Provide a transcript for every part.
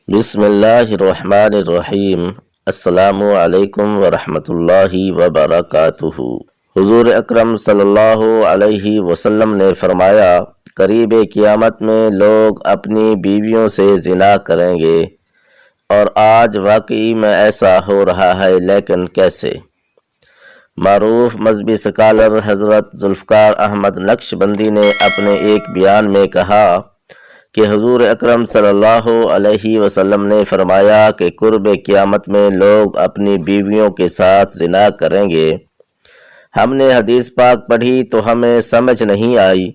بسم اللہ الرحمن الرحیم۔ السلام علیکم ورحمۃ اللہ وبرکاتہ۔ حضور اکرم صلی اللہ علیہ وسلم نے فرمایا، قریب قیامت میں لوگ اپنی بیویوں سے زنا کریں گے، اور آج واقعی میں ایسا ہو رہا ہے، لیکن کیسے؟ معروف مذہبی سکالر حضرت ذوالفقار احمد نقشبندی نے اپنے ایک بیان میں کہا کہ حضور اکرم صلی اللہ علیہ وسلم نے فرمایا کہ قرب قیامت میں لوگ اپنی بیویوں کے ساتھ زنا کریں گے۔ ہم نے حدیث پاک پڑھی تو ہمیں سمجھ نہیں آئی۔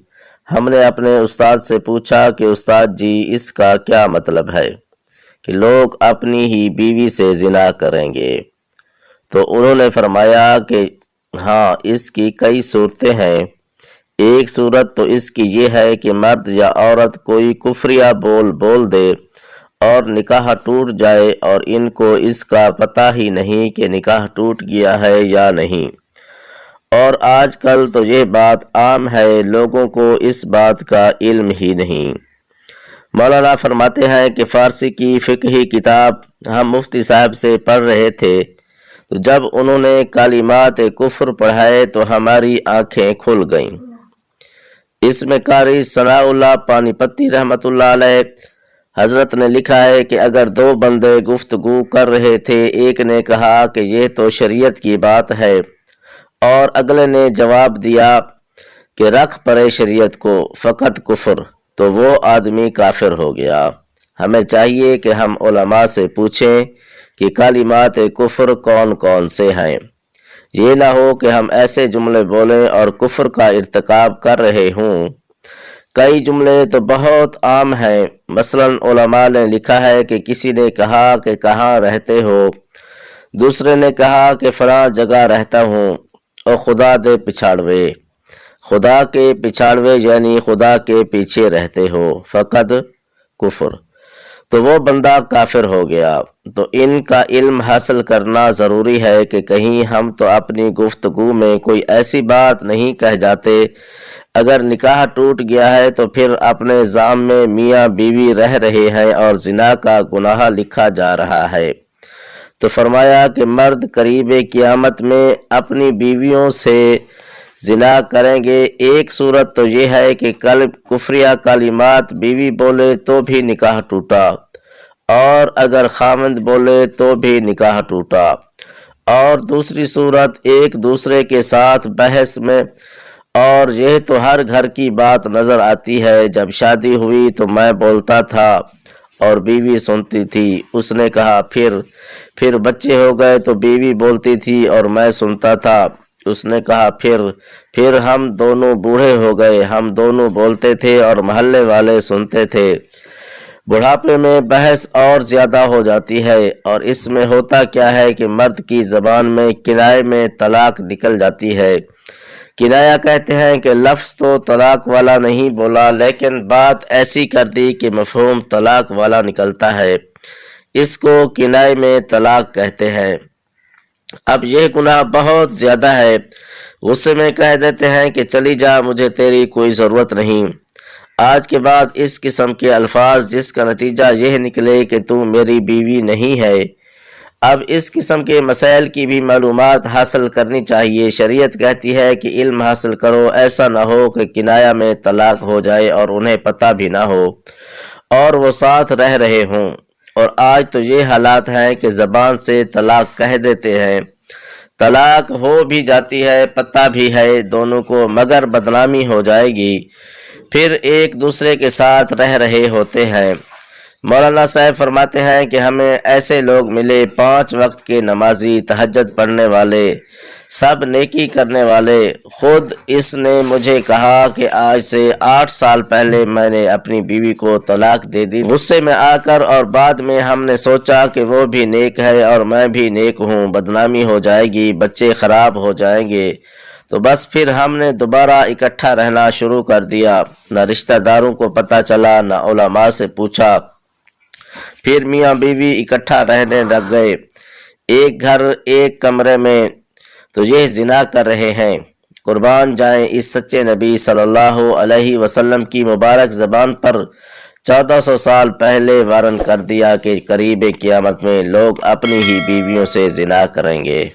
ہم نے اپنے استاد سے پوچھا کہ استاد جی، اس کا کیا مطلب ہے کہ لوگ اپنی ہی بیوی سے زنا کریں گے؟ تو انہوں نے فرمایا کہ ہاں، اس کی کئی صورتیں ہیں۔ ایک صورت تو اس کی یہ ہے کہ مرد یا عورت کوئی کفریہ بول دے اور نکاح ٹوٹ جائے، اور ان کو اس کا پتہ ہی نہیں کہ نکاح ٹوٹ گیا ہے یا نہیں۔ اور آج کل تو یہ بات عام ہے، لوگوں کو اس بات کا علم ہی نہیں۔ مولانا فرماتے ہیں کہ فارسی کی فقہی کتاب ہم مفتی صاحب سے پڑھ رہے تھے، تو جب انہوں نے کلمات کفر پڑھائے تو ہماری آنکھیں کھل گئیں۔ اس میں قاری ثناء اللہ پانی پتی رحمۃ اللہ علیہ حضرت نے لکھا ہے کہ اگر دو بندے گفتگو کر رہے تھے، ایک نے کہا کہ یہ تو شریعت کی بات ہے، اور اگلے نے جواب دیا کہ رکھ پڑے شریعت کو، فقط کفر، تو وہ آدمی کافر ہو گیا۔ ہمیں چاہیے کہ ہم علماء سے پوچھیں کہ کلمات کفر کون کون سے ہیں۔ یہ نہ ہو کہ ہم ایسے جملے بولیں اور کفر کا ارتکاب کر رہے ہوں۔ کئی جملے تو بہت عام ہیں، مثلا علماء نے لکھا ہے کہ کسی نے کہا کہ کہاں رہتے ہو، دوسرے نے کہا کہ فلاں جگہ رہتا ہوں، اور خدا دے پچھاڑوے، خدا کے پچھاڑوے یعنی خدا کے پیچھے رہتے ہو، فقط کفر، تو وہ بندہ کافر ہو گیا۔ تو ان کا علم حاصل کرنا ضروری ہے کہ کہیں ہم تو اپنی گفتگو میں کوئی ایسی بات نہیں کہہ جاتے۔ اگر نکاح ٹوٹ گیا ہے تو پھر اپنے زام میں میاں بیوی رہ رہے ہیں اور زنا کا گناہ لکھا جا رہا ہے۔ تو فرمایا کہ مرد قریب قیامت میں اپنی بیویوں سے زنا کریں گے۔ ایک صورت تو یہ ہے کہ کفریہ کلمات بیوی بولے تو بھی نکاح ٹوٹا، اور اگر خاوند بولے تو بھی نکاح ٹوٹا۔ اور دوسری صورت ایک دوسرے کے ساتھ بحث میں، اور یہ تو ہر گھر کی بات نظر آتی ہے، جب شادی ہوئی تو میں بولتا تھا اور بیوی سنتی تھی، اس نے کہا پھر بچے ہو گئے تو بیوی بولتی تھی اور میں سنتا تھا، اس نے کہا پھر ہم دونوں بوڑھے ہو گئے، ہم دونوں بولتے تھے اور محلے والے سنتے تھے۔ بڑھاپے میں بحث اور زیادہ ہو جاتی ہے، اور اس میں ہوتا کیا ہے کہ مرد کی زبان میں کنائے میں طلاق نکل جاتی ہے۔ کنایا کہتے ہیں کہ لفظ تو طلاق والا نہیں بولا، لیکن بات ایسی کر دی کہ مفہوم طلاق والا نکلتا ہے، اس کو کنائے میں طلاق کہتے ہیں۔ اب یہ گناہ بہت زیادہ ہے، غصے میں کہہ دیتے ہیں کہ چلی جا، مجھے تیری کوئی ضرورت نہیں۔ آج کے بعد اس قسم کے الفاظ جس کا نتیجہ یہ نکلے کہ تو میری بیوی نہیں ہے۔ اب اس قسم کے مسائل کی بھی معلومات حاصل کرنی چاہیے۔ شریعت کہتی ہے کہ علم حاصل کرو، ایسا نہ ہو کہ کنایا میں طلاق ہو جائے اور انہیں پتہ بھی نہ ہو اور وہ ساتھ رہ رہے ہوں۔ اور آج تو یہ حالات ہیں کہ زبان سے طلاق کہہ دیتے ہیں، طلاق ہو بھی جاتی ہے، پتہ بھی ہے دونوں کو، مگر بدنامی ہو جائے گی، پھر ایک دوسرے کے ساتھ رہ رہے ہوتے ہیں۔ مولانا صاحب فرماتے ہیں کہ ہمیں ایسے لوگ ملے، 5 وقت کے نمازی، تہجد پڑھنے والے، سب نیکی کرنے والے۔ خود اس نے مجھے کہا کہ آج سے 8 سال پہلے میں نے اپنی بیوی کو طلاق دے دی، غصے میں آ کر، اور بعد میں ہم نے سوچا کہ وہ بھی نیک ہے اور میں بھی نیک ہوں، بدنامی ہو جائے گی، بچے خراب ہو جائیں گے، تو بس پھر ہم نے دوبارہ اکٹھا رہنا شروع کر دیا۔ نہ رشتہ داروں کو پتہ چلا، نہ علماء سے پوچھا، پھر میاں بیوی اکٹھا رہنے لگ گئے، ایک گھر ایک کمرے میں، تو یہ زنا کر رہے ہیں۔ قربان جائیں اس سچے نبی صلی اللہ علیہ وسلم کی مبارک زبان پر 1400 سال پہلے وارن کر دیا کہ قریب قیامت میں لوگ اپنی ہی بیویوں سے زنا کریں گے۔